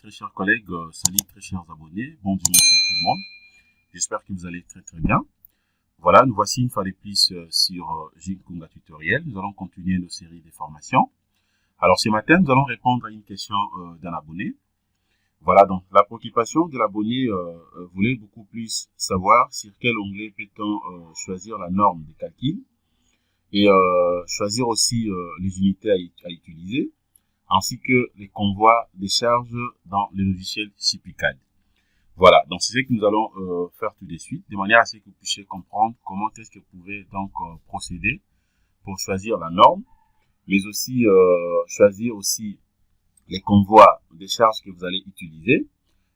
très chers collègues, salut très chers abonnés, bon dimanche à tout le monde. J'espère que vous allez très bien. Voilà, nous voici une fois de plus sur Jinkunga Tutoriel. Nous allons continuer nos séries de formations. Alors ce matin, nous allons répondre à une question d'un abonné. Voilà, donc la préoccupation de l'abonné voulait beaucoup plus savoir sur quel onglet peut-on choisir la norme de calcul et choisir aussi les unités à utiliser, ainsi que les convois des charges dans le logiciel CPCAD. Voilà, donc c'est ce que nous allons faire tout de suite, de manière à ce que vous puissiez comprendre comment est-ce que vous pouvez donc procéder pour choisir la norme, mais aussi choisir aussi les convois des charges que vous allez utiliser,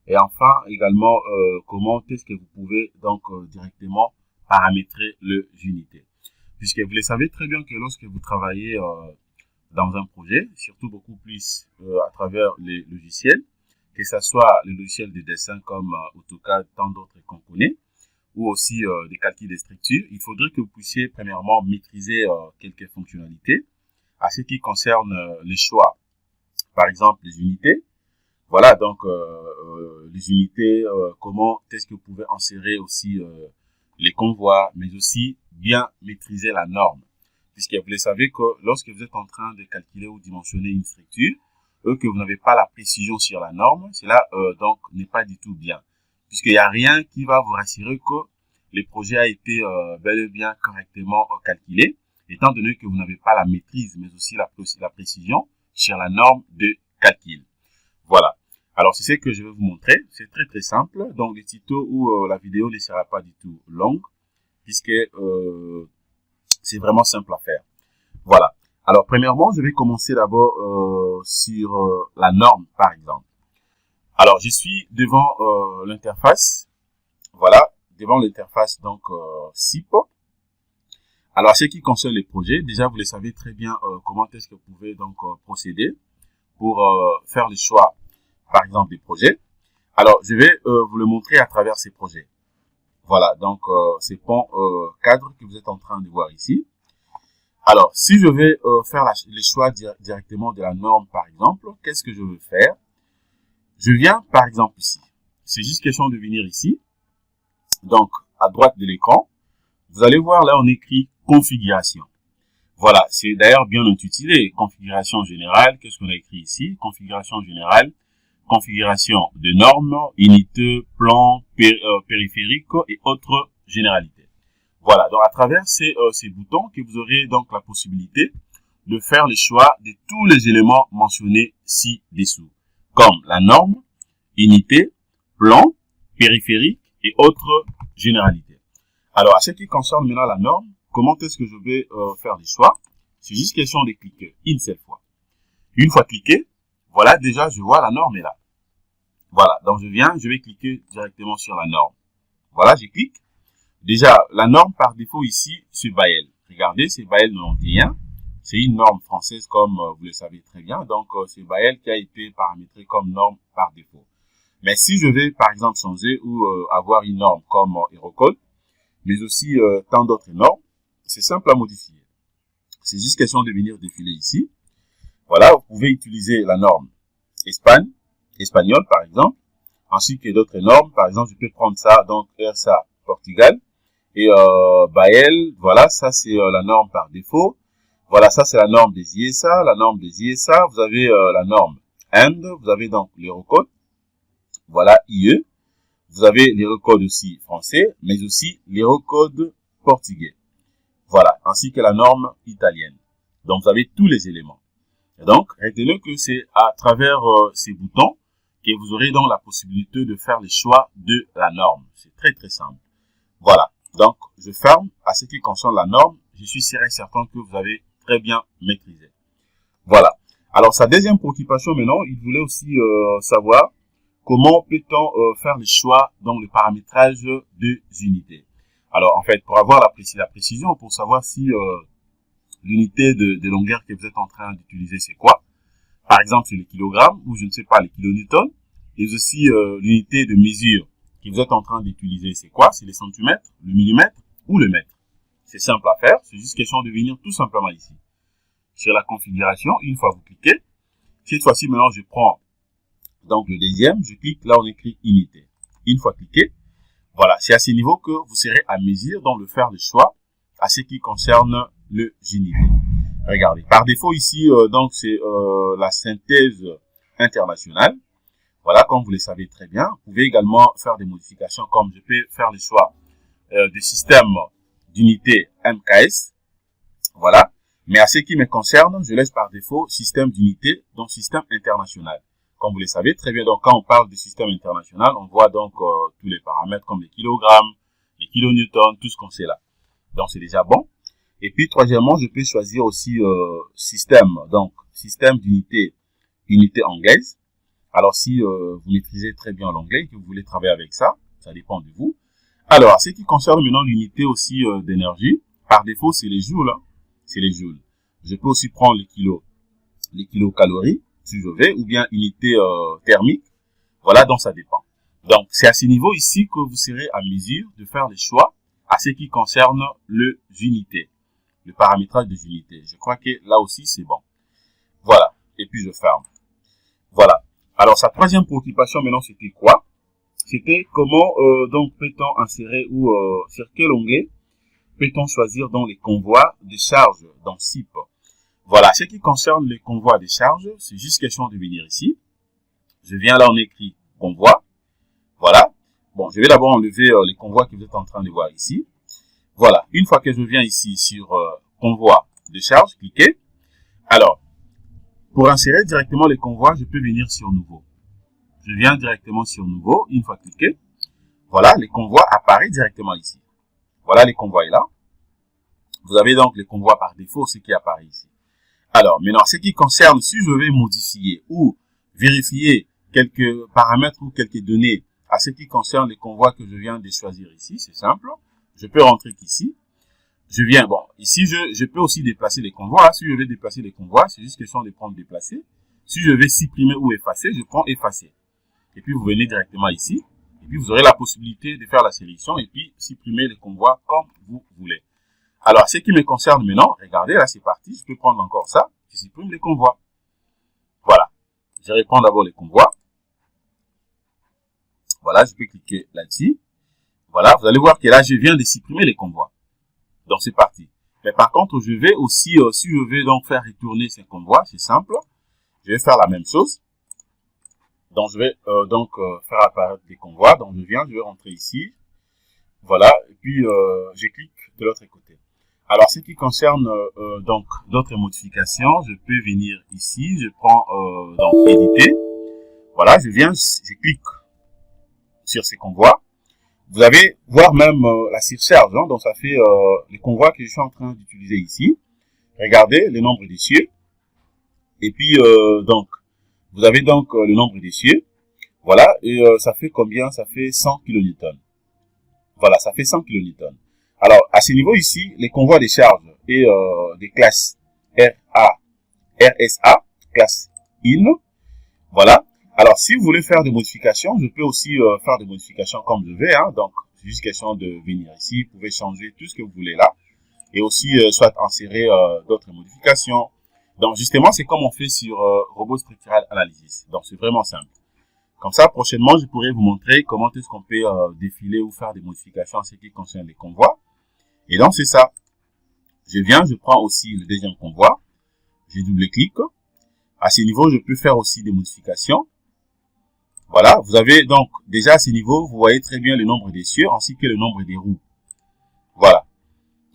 et enfin également comment est-ce que vous pouvez donc directement paramétrer le unité. Puisque vous le savez très bien que lorsque vous travaillez dans un projet, surtout beaucoup plus à travers les logiciels, que ce soit les logiciels de dessin comme AutoCAD, tant d'autres qu'on connaît, ou aussi des calculs de structure, il faudrait que vous puissiez premièrement maîtriser quelques fonctionnalités à ce qui concerne les choix, par exemple les unités. Voilà, donc les unités, comment est-ce que vous pouvez insérer aussi les convois, mais aussi bien maîtriser la norme. Puisque vous le savez que lorsque vous êtes en train de calculer ou dimensionner une structure, que vous n'avez pas la précision sur la norme, cela donc n'est pas du tout bien. Puisqu'il n'y a rien qui va vous rassurer que le projet a été bel et bien correctement calculé, étant donné que vous n'avez pas la maîtrise, mais aussi la précision sur la norme de calcul. Voilà. Alors, c'est ce que je vais vous montrer. C'est très simple. Donc, le tuto ou la vidéo ne sera pas du tout longue, puisque c'est vraiment simple à faire. Voilà. Alors, premièrement, je vais commencer d'abord sur la norme, par exemple. Alors, je suis devant l'interface. Voilà, devant l'interface donc SIP. Alors, ce qui concerne les projets, déjà, vous le savez très bien comment est-ce que vous pouvez donc procéder pour faire le choix, par exemple, des projets. Alors, je vais vous le montrer à travers ces projets. Voilà, donc ces ponts cadres que vous êtes en train de voir ici. Alors, si je vais faire les choix directement de la norme, par exemple, qu'est-ce que je veux faire? Je viens, par exemple, ici. C'est juste question de venir ici. Donc, à droite de l'écran, vous allez voir, là, on écrit configuration. Voilà, c'est d'ailleurs bien intitulé, configuration générale. Qu'est-ce qu'on a écrit ici? Configuration générale, configuration de normes, unité, plan, périphérique et autres généralités. Voilà, donc à travers ces boutons que vous aurez donc la possibilité de faire le choix de tous les éléments mentionnés ci-dessous, comme la norme, unité, plan, périphérique et autres généralités. Alors, à ce qui concerne maintenant la norme, comment est-ce que je vais faire les choix? C'est juste question de cliquer une seule fois. Une fois cliqué, voilà, déjà, je vois la norme est là. Voilà, donc je vais cliquer directement sur la norme. Voilà, je clique. Déjà, la norme par défaut ici, c'est Bael. Regardez, c'est Bael 91. C'est une norme française comme vous le savez très bien. Donc, c'est Bael qui a été paramétré comme norme par défaut. Mais si je vais, par exemple, changer ou avoir une norme comme Eurocode, mais aussi tant d'autres normes, c'est simple à modifier. C'est juste question de venir défiler ici. Voilà, vous pouvez utiliser la norme espagnol par exemple, ainsi que d'autres normes. Par exemple, je peux prendre ça, donc RSA Portugal et Bael. Voilà, ça c'est la norme par défaut. Voilà, ça c'est la norme des ISA, la norme des ISA. Vous avez la norme Inde, vous avez donc l'Eurocode. Voilà, IE. Vous avez l'Eurocode aussi français, mais aussi l'Eurocode portugais. Voilà, ainsi que la norme italienne. Donc, vous avez tous les éléments. Et donc, retenez que c'est à travers ces boutons que vous aurez donc la possibilité de faire le choix de la norme. C'est très simple. Voilà. Donc, je ferme. À ce qui concerne la norme, je suis sûr et certain que vous avez très bien maîtrisé. Voilà. Alors, sa deuxième préoccupation maintenant, il voulait aussi savoir comment peut-on faire le choix dans le paramétrage des unités. Alors, en fait, pour avoir la précision, pour savoir si l'unité de longueur que vous êtes en train d'utiliser, c'est quoi? Par exemple, c'est les kilogrammes ou je ne sais pas, les kilonewtons. Et aussi l'unité de mesure que vous êtes en train d'utiliser, c'est quoi? C'est les centimètres, le millimètre ou le mètre. C'est simple à faire. C'est juste question de venir tout simplement ici. Sur la configuration, une fois vous cliquez, cette fois-ci, maintenant, je prends Donc le deuxième, je clique, là on écrit unité. Une fois cliqué, voilà, c'est à ce niveau que vous serez à mesure donc de faire le choix à ce qui concerne le unité. Regardez, par défaut ici, donc c'est la synthèse internationale. Voilà, comme vous le savez très bien. Vous pouvez également faire des modifications comme je peux faire le choix du système d'unité MKS. Voilà. Mais à ce qui me concerne, je laisse par défaut système d'unité, donc système international. Comme vous le savez très bien, donc quand on parle de système international, on voit donc tous les paramètres comme les kilogrammes, les kilonewtons, tout ce qu'on sait là. Donc c'est déjà bon. Et puis troisièmement, je peux choisir aussi système, donc système d'unité, unité anglaise. Alors si vous maîtrisez très bien l'anglais et que vous voulez travailler avec ça, ça dépend de vous. Alors, ce qui concerne maintenant l'unité aussi d'énergie, par défaut c'est les joules, hein. C'est les joules. Je peux aussi prendre les kilocalories, si je veux, ou bien unité thermique. Voilà, donc ça dépend. Donc, c'est à ce niveau ici que vous serez à mesure de faire les choix à ce qui concerne le unité, le paramétrage des unités. Je crois que là aussi, c'est bon. Voilà, et puis je ferme. Voilà. Alors, sa troisième préoccupation maintenant, c'était quoi? C'était comment donc peut-on insérer ou sur quel onglet peut-on choisir donc les convois de charge dans SIP. Voilà, ce qui concerne les convois de charge, c'est juste question de venir ici. Je viens là, on écrit convoi. Voilà. Bon, je vais d'abord enlever les convois que vous êtes en train de voir ici. Voilà, une fois que je viens ici sur convoi de charge, cliquez. Alors, pour insérer directement les convois, je peux venir sur nouveau. Je viens directement sur nouveau, une fois cliqué. Voilà, les convois apparaissent directement ici. Voilà, les convois est là. Vous avez donc les convois par défaut, ce qui apparaît ici. Alors, maintenant, ce qui concerne, si je vais modifier ou vérifier quelques paramètres ou quelques données à ce qui concerne les convois que je viens de choisir ici, c'est simple. Je peux rentrer ici. Je viens, bon, ici, je peux aussi déplacer les convois. Si je vais déplacer les convois, c'est juste question de prendre déplacer. Si je vais supprimer ou effacer, je prends effacer. Et puis, vous venez directement ici. Et puis, vous aurez la possibilité de faire la sélection et puis supprimer les convois comme vous voulez. Alors, ce qui me concerne maintenant, regardez, là, c'est parti. Je peux prendre encore ça. Je supprime les convois. Voilà. Je reprends d'abord les convois. Voilà, je peux cliquer là-dessus. Voilà, vous allez voir que là, je viens de supprimer les convois. Donc, c'est parti. Mais par contre, je vais aussi, si je veux donc faire retourner ces convois, c'est simple. Je vais faire la même chose. Donc, je vais faire apparaître les convois. Donc, je vais rentrer ici. Voilà, et puis je clique de l'autre côté. Alors, ce qui concerne donc d'autres modifications, je peux venir ici. Je prends donc éditer. Voilà, je clique sur ces convois. Vous allez voir même la surcharge, hein, donc ça fait les convois que je suis en train d'utiliser ici. Regardez le nombre d'essieux. Et puis donc vous avez donc le nombre d'essieux. Voilà, et ça fait combien? Ça fait 100 kN. Voilà, ça fait 100 kN. Alors, à ce niveau ici, les convois de charge et des classes RSA, classe IN. Voilà. Alors, si vous voulez faire des modifications, je peux aussi faire des modifications comme je vais. Hein. Donc, c'est juste question de venir ici. Vous pouvez changer tout ce que vous voulez là. Et aussi, soit insérer d'autres modifications. Donc, justement, c'est comme on fait sur Robot Structural Analysis. Donc, c'est vraiment simple. Comme ça, prochainement, je pourrai vous montrer comment est-ce qu'on peut défiler ou faire des modifications en ce qui concerne les convois. Et donc, c'est ça. Je prends aussi le deuxième convoi. Je double-clique. À ce niveau, je peux faire aussi des modifications. Voilà, vous avez donc déjà à ce niveau, vous voyez très bien le nombre d'essieux ainsi que le nombre des roues. Voilà.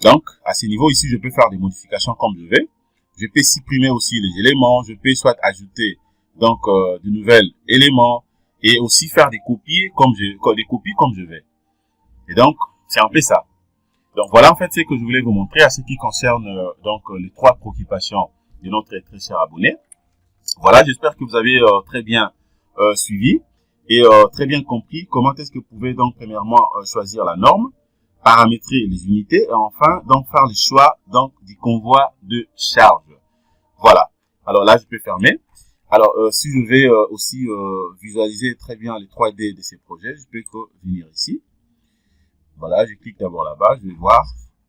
Donc, à ce niveau ici, je peux faire des modifications comme je vais. Je peux supprimer aussi les éléments. Je peux soit ajouter donc de nouveaux éléments et aussi faire des copies comme je vais. Et donc, c'est un peu ça. Donc, voilà en fait ce que je voulais vous montrer à ce qui concerne donc les trois préoccupations de notre très cher abonné. Voilà, j'espère que vous avez très bien suivi et très bien compris comment est-ce que vous pouvez donc premièrement choisir la norme, paramétrer les unités et enfin donc faire le choix donc du convoi de charge. Voilà. Alors là, je peux fermer. Alors si je vais aussi visualiser très bien les 3D de ces projets, je peux venir ici. Voilà, je clique d'abord là-bas, je vais voir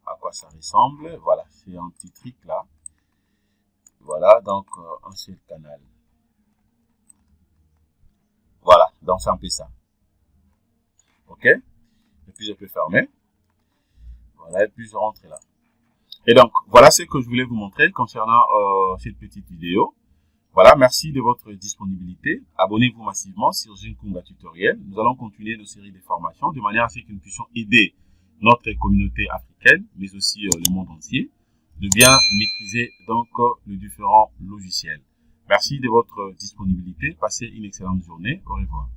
à quoi ça ressemble. Voilà, c'est un petit truc là. Voilà, donc un seul canal. Donc, c'est un peu ça. OK? Et puis, je peux fermer. Voilà, et puis je rentre là. Et donc, voilà ce que je voulais vous montrer concernant cette petite vidéo. Voilà, merci de votre disponibilité. Abonnez-vous massivement sur Jinkunga Tutoriel. Nous allons continuer nos séries de formations de manière à ce que nous puissions aider notre communauté africaine, mais aussi le monde entier, de bien maîtriser donc les différents logiciels. Merci de votre disponibilité. Passez une excellente journée. Au revoir.